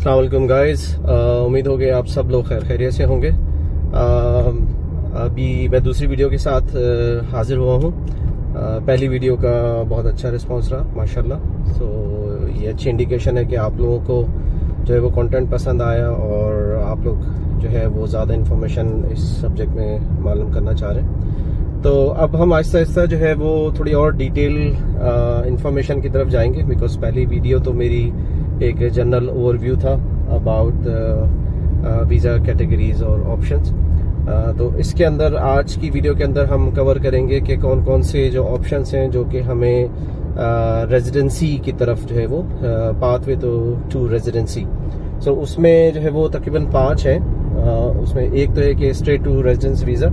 अस्सलाम वालेकुम गाइस। उम्मीद हो गई आप सब लोग खैरियत से होंगे। अभी मैं दूसरी वीडियो के साथ हाजिर हुआ हूँ। पहली वीडियो का बहुत अच्छा रिस्पांस रहा माशाल्लाह। ये अच्छी इंडिकेशन है कि आप लोगों को जो है वो कंटेंट पसंद आया और आप लोग जो है वो ज़्यादा इन्फॉर्मेशन इस सब्जेक्ट में मालूम करना चाह रहे हैं। तो अब हम आहिस्ता आहिस्ता जो है वो थोड़ी और डिटेल इन्फॉर्मेशन की तरफ जाएंगे, बिकॉज पहली वीडियो तो मेरी एक जनरल ओवरव्यू था अबाउट वीज़ा कैटेगरीज और ऑप्शंस। तो इसके अंदर आज की वीडियो के अंदर हम कवर करेंगे कि कौन कौन से जो ऑप्शंस हैं जो कि हमें रेजिडेंसी की तरफ जो है वो पाथवे टू रेजिडेंसी। सो उसमें जो है वो तकरीबन 5 हैं। उसमें एक तो है कि स्ट्रेट टू रेजिडेंस वीज़ा,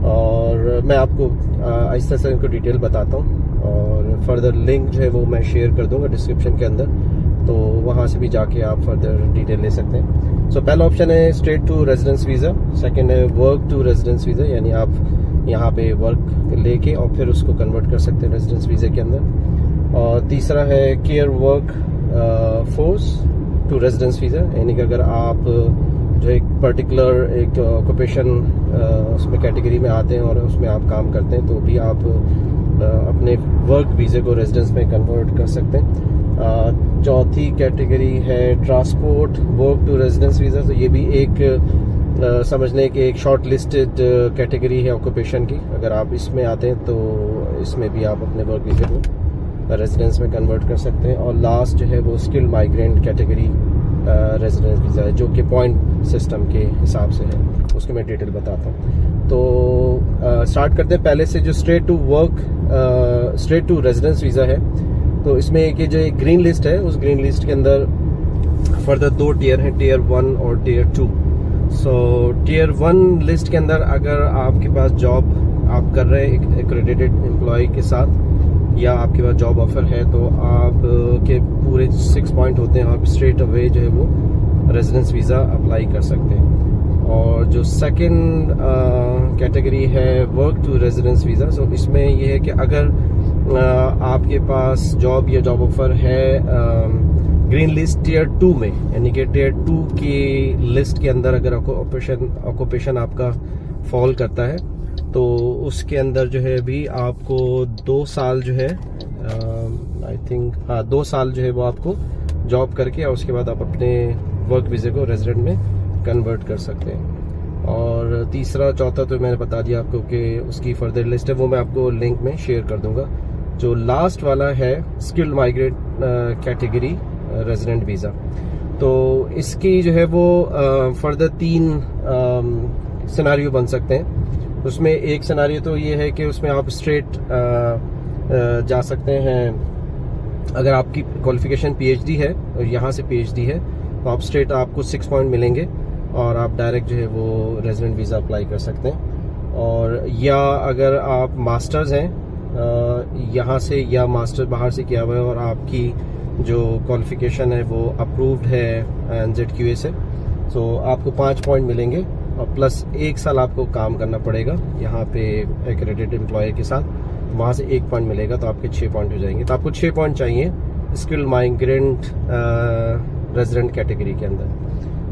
और मैं आपको आहिस्ता से इनको डिटेल बताता हूँ और फर्दर लिंक जो है वो मैं शेयर कर दूंगा डिस्क्रिप्शन के अंदर, तो वहाँ से भी जाके आप फर्दर डिटेल ले सकते हैं। सो पहला ऑप्शन है straight to residence visa. Second है वर्क टू रेजिडेंस वीज़ा, यानी आप यहाँ पे वर्क लेके और फिर उसको कन्वर्ट कर सकते हैं रेजिडेंस वीज़ा के अंदर। और तीसरा है care work force to residence visa, यानी कि अगर आप जो एक पर्टिकुलर एक ऑक्यूपेशन उसमें कैटेगरी में आते हैं और उसमें आप काम करते हैं तो भी आप अपने वर्क वीज़े को रेजिडेंस में कन्वर्ट कर सकते हैं। चौथी कैटेगरी है transport work to residence visa. तो ये भी एक समझने की एक शॉर्ट लिस्टेड कैटेगरी है ऑक्यूपेशन की। अगर आप इसमें आते हैं तो इसमें भी आप अपने वर्क वीज़े को रेजिडेंस में कन्वर्ट कर सकते हैं। और लास्ट जो है वो skilled migrant category residence visa है, जो कि पॉइंट सिस्टम के हिसाब से है, उसकी मैं डिटेल बताता हूँ। तो स्टार्ट करते हैं पहले से, जो स्ट्रेट टू रेजिडेंस वीज़ा है। तो इसमें एक जो एक ग्रीन लिस्ट है, उस ग्रीन लिस्ट के अंदर फर्दर 2 टियर हैं, टियर 1 और टियर 2। सो टियर 1 लिस्ट के अंदर अगर आपके पास जॉब आप कर रहे हैं एक एक्रेडिटेड एम्प्लॉय के साथ, या आपके पास जॉब ऑफर है, तो आप के पूरे 6 पॉइंट होते हैं, आप स्ट्रेट अवे जो है वो रेजिडेंस वीज़ा अप्लाई कर सकते हैं। और जो सेकंड कैटेगरी है वर्क टू रेजिडेंस वीज़ा, सो इसमें ये है कि अगर आपके पास जॉब या जॉब ऑफर है ग्रीन लिस्ट टियर 2 में, यानी कि टियर 2 की लिस्ट के अंदर अगर ऑक्यूपेशन आपका फॉल करता है, तो उसके अंदर जो है भी आपको 2 साल जो है आई थिंक 2 साल जो है वो आपको जॉब करके और उसके बाद आप अपने वर्क वीज़े को रेजिडेंट में कन्वर्ट कर सकते हैं। और तीसरा चौथा तो मैंने बता दिया आपको कि उसकी फर्दर लिस्ट है, वो मैं आपको लिंक में शेयर कर दूंगा। जो लास्ट वाला है skilled migrant category resident visa, तो इसकी जो है वो फर्दर 3 सिनारियो बन सकते हैं। उसमें एक सिनारियो तो ये है कि उसमें आप स्ट्रेट जा सकते हैं। अगर आपकी क्वालिफिकेशन पीएचडी है और यहाँ से पीएचडी है, तो आप स्ट्रेट आपको 6 पॉइंट मिलेंगे और आप डायरेक्ट जो है वो रेजिडेंट वीज़ा अप्लाई कर सकते हैं। और या अगर आप मास्टर्स हैं यहाँ से, या मास्टर बाहर से किया हुआ है और आपकी जो क्वालिफिकेशन है वो अप्रूव्ड है NZQA से, तो आपको 5 पॉइंट मिलेंगे और प्लस 1 साल आपको काम करना पड़ेगा यहाँ पे एक्रेडिटेड एम्प्लॉय के साथ, वहाँ से 1 पॉइंट मिलेगा, तो आपके 6 पॉइंट हो जाएंगे। तो आपको 6 पॉइंट चाहिए स्किल्ड माइग्रेंट रेजिडेंट कैटेगरी के अंदर।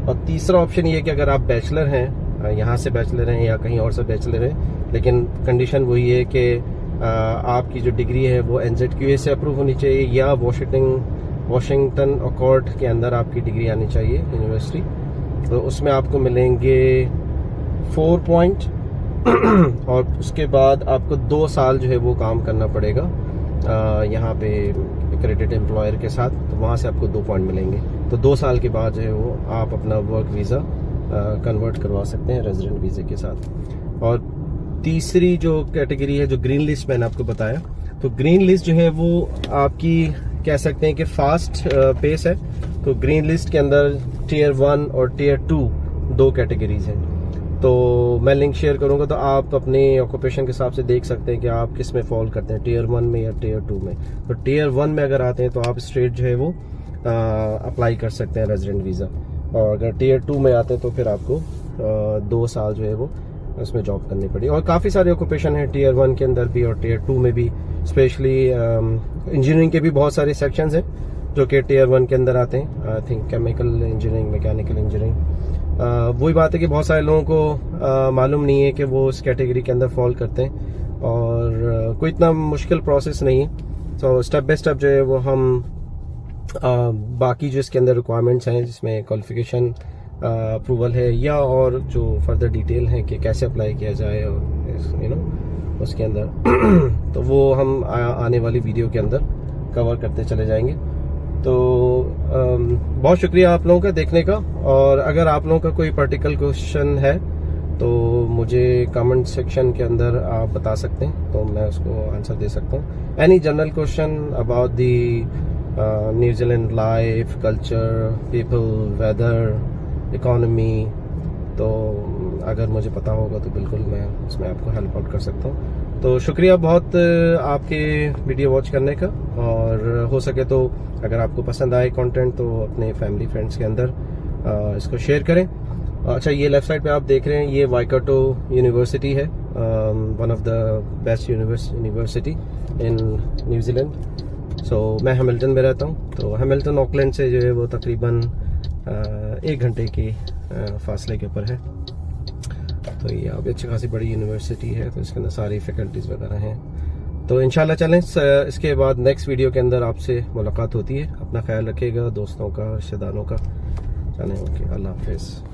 और तीसरा ऑप्शन ये है कि अगर आप बैचलर हैं, यहाँ से बैचलर हैं या कहीं और से बैचलर हैं, लेकिन कंडीशन वही है कि आपकी जो डिग्री है वो NZQA से अप्रूव होनी चाहिए या वॉशिंगटन अकॉर्ड के अंदर आपकी डिग्री आनी चाहिए यूनिवर्सिटी, तो उसमें आपको मिलेंगे 4 पॉइंट। और उसके बाद आपको 2 साल जो है वो काम करना पड़ेगा यहाँ पे एक्रेडिटेड एम्प्लॉयर के साथ, तो वहाँ से आपको 2 पॉइंट मिलेंगे। तो 2 साल के बाद जो है वो आप अपना वर्क वीज़ा कन्वर्ट करवा सकते हैं रेजिडेंट वीज़े के साथ। और तीसरी जो कैटेगरी है, जो ग्रीन लिस्ट मैंने आपको बताया, तो ग्रीन लिस्ट जो है वो आपकी कह सकते हैं कि फास्ट पेस है। तो ग्रीन लिस्ट के अंदर टियर 1 और टियर 2 2 कैटेगरीज हैं। तो मैं लिंक शेयर करूंगा, तो आप अपने ऑक्यूपेशन के हिसाब से देख सकते हैं कि आप किस में फॉल करते हैं, टियर 1 में या टियर 2 में। तो टियर 1 में अगर आते हैं तो आप स्ट्रेट जो है वो अप्लाई कर सकते हैं रेजिडेंट वीज़ा, और अगर टियर 2 में आते हैं तो फिर आपको 2 साल जो है वो उसमें जॉब करनी पड़ी। और काफ़ी सारे ऑक्यूपेशन हैं टियर 1 के अंदर भी और टियर 2 में भी, स्पेशली इंजीनियरिंग के भी बहुत सारे सेक्शंस हैं जो कि टियर 1 के अंदर आते हैं, I think chemical engineering, mechanical engineering. वही बात है कि बहुत सारे लोगों को मालूम नहीं है कि वो इस कैटेगरी के अंदर फॉल करते हैं, और कोई इतना मुश्किल प्रोसेस नहीं है। तो स्टेप बाय स्टेप जो है वो हम बाकी जो इसके अंदर रिक्वायरमेंट्स हैं, जिसमें क्वालिफिकेशन अप्रूवल है या और जो फर्दर डिटेल है कि कैसे अप्लाई किया जाए और उसके अंदर तो वो हम आने वाली वीडियो के अंदर कवर करते चले जाएंगे। तो बहुत शुक्रिया आप लोगों का देखने का, और अगर आप लोगों का कोई पर्टिकुलर क्वेश्चन है तो मुझे कमेंट सेक्शन के अंदर आप बता सकते हैं, तो मैं उसको आंसर दे सकता हूँ। Any general question about the New Zealand life, culture, people, weather, economy, तो अगर मुझे पता होगा तो बिल्कुल मैं उसमें आपको हेल्प आउट कर सकता हूँ। तो शुक्रिया बहुत आपके वीडियो वॉच करने का, और हो सके तो अगर आपको पसंद आए कंटेंट तो अपने फैमिली फ्रेंड्स के अंदर इसको शेयर करें। अच्छा, ये लेफ्ट साइड पे आप देख रहे हैं, ये वाइकाटो यूनिवर्सिटी है, one of the best university in New Zealand. So मैं हैमिल्टन में रहता हूँ, तो हैमिल्टन ऑकलैंड से जो है वो तकरीबन 1 घंटे की फासले के ऊपर है। तो ये अब अच्छी खासी बड़ी यूनिवर्सिटी है, तो इसके अंदर सारी फैकल्टीज वगैरह हैं। तो इंशाल्लाह चलें, इसके बाद नेक्स्ट वीडियो के अंदर आपसे मुलाकात होती है। अपना ख्याल रखिएगा, दोस्तों का, रिश्तेदारों का। चलें, ओके, अल्लाह हाफिज़।